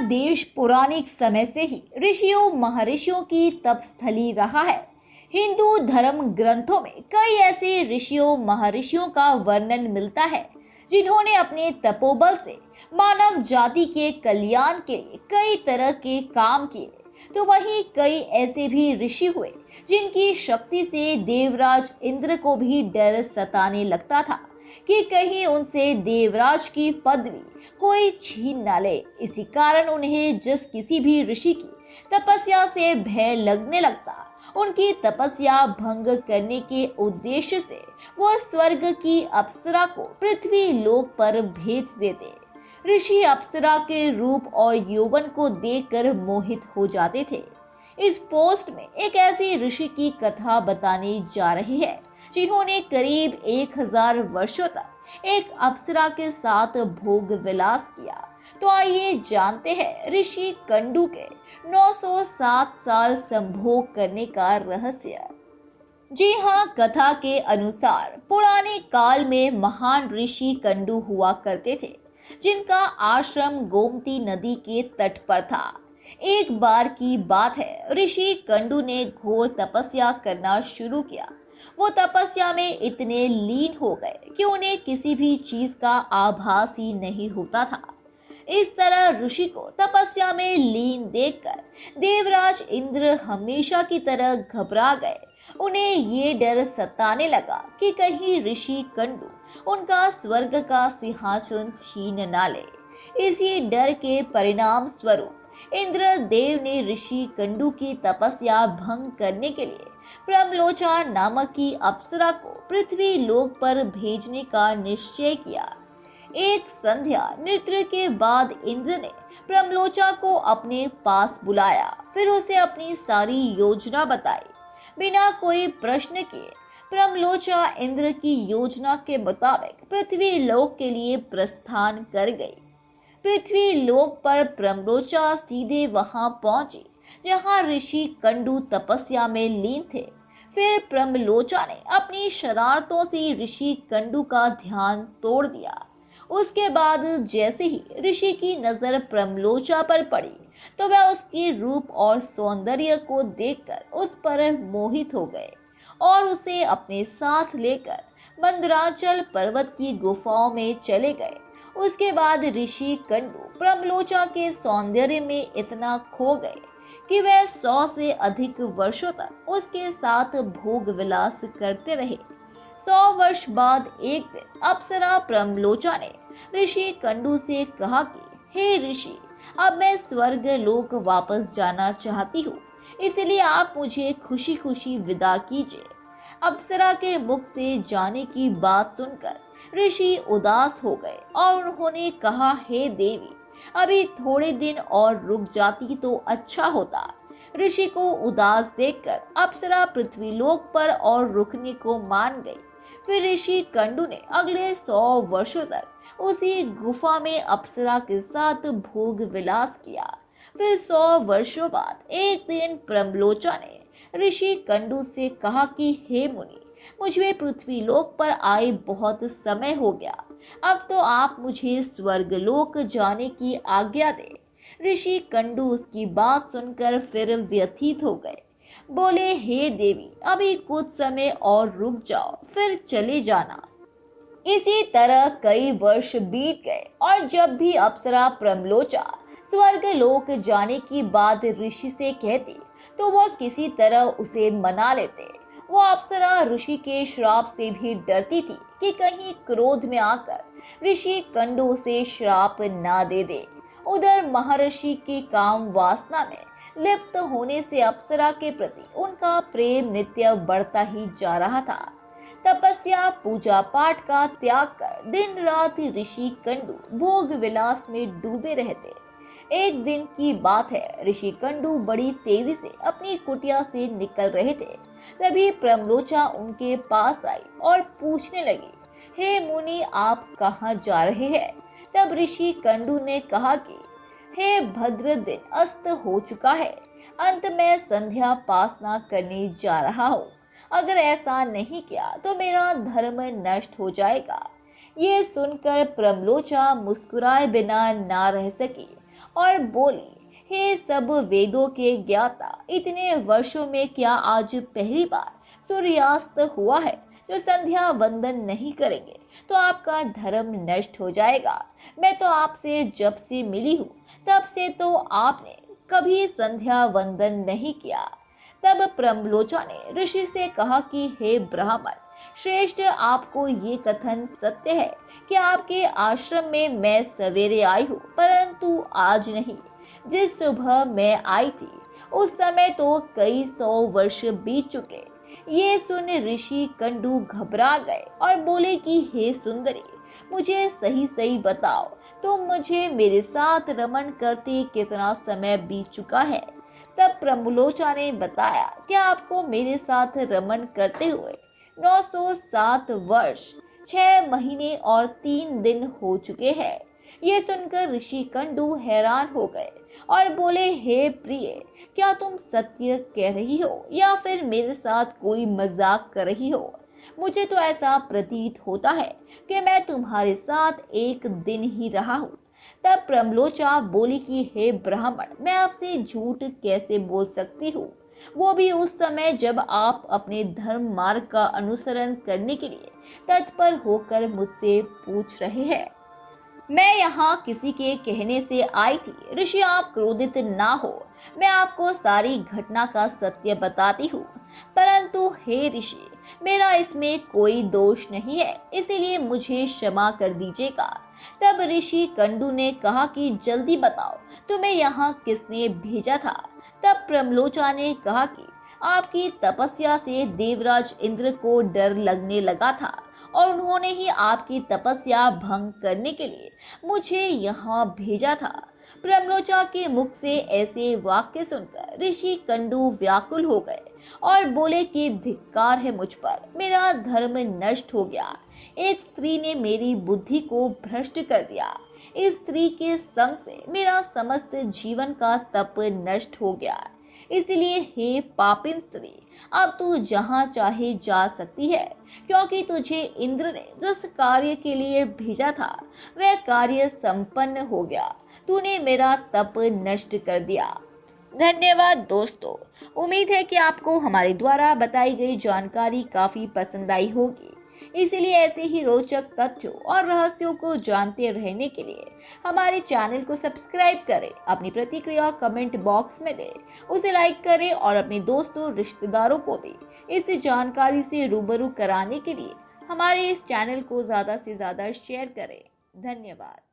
देश पौराणिक समय से ही ऋषियों महर्षियों की तपस्थली रहा है। हिंदू धर्म ग्रंथों में कई ऐसे ऋषियों महर्षियों का वर्णन मिलता है जिन्होंने अपने तपोबल से मानव जाति के कल्याण के लिए कई तरह के काम किए। तो वहीं कई ऐसे भी ऋषि हुए जिनकी शक्ति से देवराज इंद्र को भी डर सताने लगता था कि कहीं उनसे देवराज की पदवी कोई छीन न ले। इसी कारण उन्हें जिस किसी भी ऋषि की तपस्या से भय लगने लगता, उनकी तपस्या भंग करने के उद्देश्य से वो स्वर्ग की अप्सरा को पृथ्वी लोक पर भेज देते। ऋषि अप्सरा के रूप और यौवन को देखकर मोहित हो जाते थे। इस पोस्ट में एक ऐसी ऋषि की कथा बताने जा रही है जिन्होंने करीब 1000 वर्षों तक एक अप्सरा के साथ भोग विलास किया। तो आइए जानते हैं ऋषि कंडू के 907 साल संभोग करने का रहस्य। जी हाँ, कथा के अनुसार पुराने काल में महान ऋषि कंडू हुआ करते थे जिनका आश्रम गोमती नदी के तट पर था। एक बार की बात है, ऋषि कंडू ने घोर तपस्या करना शुरू किया। वो तपस्या में इतने लीन हो गए कि उन्हें किसी भी चीज का आभास ही नहीं होता था। इस तरह ऋषि को तपस्या में लीन देखकर देवराज इंद्र हमेशा की तरह घबरा गए। उन्हें ये डर सताने लगा कि कहीं ऋषि कंडू उनका स्वर्ग का सिंहासन छीन ना ले। इसी डर के परिणाम स्वरूप इंद्र देव ने ऋषि कंडू की तपस्या भंग करने के लिए प्रमलोचा नामक की अप्सरा को पृथ्वी लोक पर भेजने का निश्चय किया। एक संध्या नृत्य के बाद इंद्र ने प्रमलोचा को अपने पास बुलाया, फिर उसे अपनी सारी योजना बताई। बिना कोई प्रश्न किए प्रमलोचा इंद्र की योजना के मुताबिक पृथ्वी लोक के लिए प्रस्थान कर गई। पृथ्वी लोक पर प्रमलोचा सीधे वहां पहुंची जहां ऋषि कंडू तपस्या में लीन थे। फिर प्रमलोचा ने अपनी शरारतों से ऋषि कंडू का ध्यान तोड़ दिया। उसके बाद जैसे ही ऋषि की नजर प्रमलोचा पर पड़ी तो वह उसके रूप और सौंदर्य को देखकर उस पर मोहित हो गए और उसे अपने साथ लेकर मंदराचल पर्वत की गुफाओं में चले गए। उसके बाद ऋषि कंडू प्रमलोचा के सौंदर्य में इतना खो गए कि वह 100 से अधिक वर्षों तक उसके साथ भोग विलास करते रहे। 100 वर्ष बाद एक दिन अप्सरा प्रमलोचा ने ऋषि कंडू से कहा कि हे ऋषि, अब मैं स्वर्ग लोक वापस जाना चाहती हूँ, इसलिए आप मुझे खुशी खुशी विदा कीजिए। अप्सरा के मुख से जाने की बात सुनकर ऋषि उदास हो गए और उन्होंने कहा, हे देवी, अभी थोड़े दिन और रुक जाती तो अच्छा होता। ऋषि को उदास देखकर अप्सरा पृथ्वीलोक पर और रुकने को मान गई। फिर ऋषि कंडू ने अगले 100 वर्षों तक उसी गुफा में अप्सरा के साथ भोग विलास किया। फिर 100 वर्षों बाद एक दिन प्रमलोचा ने ऋषि कंडू से कहा कि हे मुनि, मुझे पृथ्वीलोक पर आए बहुत समय हो गया, अब तो आप मुझे स्वर्गलोक जाने की आज्ञा दे। ऋषि कंडू उसकी बात सुनकर फिर व्यथित हो गए। बोले, हे देवी, अभी कुछ समय और रुक जाओ, फिर चले जाना। इसी तरह कई वर्ष बीत गए और जब भी अप्सरा प्रमलोचा स्वर्गलोक जाने की बात ऋषि से कहती तो वह किसी तरह उसे मना लेते। वो अप्सरा ऋषि के श्राप से भी डरती थी कि कहीं क्रोध में आकर ऋषि कंडू से श्राप ना दे दे। उधर महर्षि की काम वासना में लिप्त होने से अप्सरा के प्रति उनका प्रेम नित्य बढ़ता ही जा रहा था। तपस्या पूजा पाठ का त्याग कर दिन रात ऋषि कंडू भोग विलास में डूबे रहते। एक दिन की बात है, ऋषि कंडू बड़ी तेजी से अपनी कुटिया से निकल रहे थे। तभी प्रमलोचा उनके पास आई और पूछने लगी, हे मुनि, आप कहाँ जा रहे हैं? तब ऋषि कंडू ने कहा कि हे भद्र, दिन अस्त हो चुका है, अंत में संध्या पासना करने जा रहा हूँ। अगर ऐसा नहीं किया तो मेरा धर्म नष्ट हो जाएगा। ये सुनकर प्रमलोचा मुस्कुराए बिना ना रह सकी और बोली, हे सब वेदों के ज्ञाता, इतने वर्षों में क्या आज पहली बार सूर्यास्त हुआ है? जो संध्या वंदन नहीं करेंगे तो आपका धर्म नष्ट हो जाएगा। मैं तो आपसे जब से मिली हूँ तब से तो आपने कभी संध्या वंदन नहीं किया। तब प्रम्लोचा ने ऋषि से कहा कि हे ब्राह्मण श्रेष्ठ, आपको ये कथन सत्य है कि आपके आश्रम में मैं सवेरे आई हूँ, परंतु आज नहीं। जिस सुबह मैं आई थी उस समय तो कई 100 वर्ष बीत चुके। ये सुन ऋषि कंडू घबरा गए और बोले कि हे सुंदरी, मुझे सही सही बताओ, तुम मुझे मेरे साथ रमन करते कितना समय बीत चुका है? तब प्रम्लोचा ने बताया कि आपको मेरे साथ रमन करते हुए 907 वर्ष 6 महीने और 3 दिन हो चुके हैं। ये सुनकर ऋषि कंडू हैरान हो गए और बोले, हे प्रिय, क्या तुम सत्य कह रही हो या फिर मेरे साथ कोई मजाक कर रही हो? मुझे तो ऐसा प्रतीत होता है कि मैं तुम्हारे साथ एक दिन ही रहा हूँ। तब प्रम्लोचा बोली कि हे ब्राह्मण, मैं आपसे झूठ कैसे बोल सकती हूँ, वो भी उस समय जब आप अपने धर्म मार्ग का अनुसरण करने के लिए तत्पर होकर मुझसे पूछ रहे हैं। मैं यहाँ किसी के कहने से आई थी। ऋषि, आप क्रोधित ना हो, मैं आपको सारी घटना का सत्य बताती हूँ। परंतु हे ऋषि, मेरा इसमें कोई दोष नहीं है, इसीलिए मुझे क्षमा कर दीजिएगा। तब ऋषि कंडू ने कहा कि जल्दी बताओ, तुम्हें यहाँ किसने भेजा था? तब प्रम्लोचा ने कहा कि आपकी तपस्या से देवराज इंद्र को डर लगने लगा था और उन्होंने ही आपकी तपस्या भंग करने के लिए मुझे यहाँ भेजा था। प्रम्लोचा के मुख से ऐसे वाक्य सुनकर ऋषि कंडू व्याकुल हो गए और बोले कि धिक्कार है मुझ पर, मेरा धर्म नष्ट हो गया। एक स्त्री ने मेरी बुद्धि को भ्रष्ट कर दिया। इस स्त्री के संग से मेरा समस्त जीवन का तप नष्ट हो गया। इसलिए हे पापिन स्त्री, अब तू जहाँ चाहे जा सकती है, क्योंकि तुझे इंद्र ने जिस कार्य के लिए भेजा था वह कार्य संपन्न हो गया। तूने मेरा तप नष्ट कर दिया। धन्यवाद दोस्तों। उम्मीद है कि आपको हमारे द्वारा बताई गई जानकारी काफी पसंद आई होगी। इसलिए ऐसे ही रोचक तथ्यों और रहस्यों को जानते रहने के लिए हमारे चैनल को सब्सक्राइब करें। अपनी प्रतिक्रिया कमेंट बॉक्स में दें, उसे लाइक करें और अपने दोस्तों रिश्तेदारों को भी इस जानकारी से रूबरू कराने के लिए हमारे इस चैनल को ज़्यादा से ज़्यादा शेयर करें। धन्यवाद।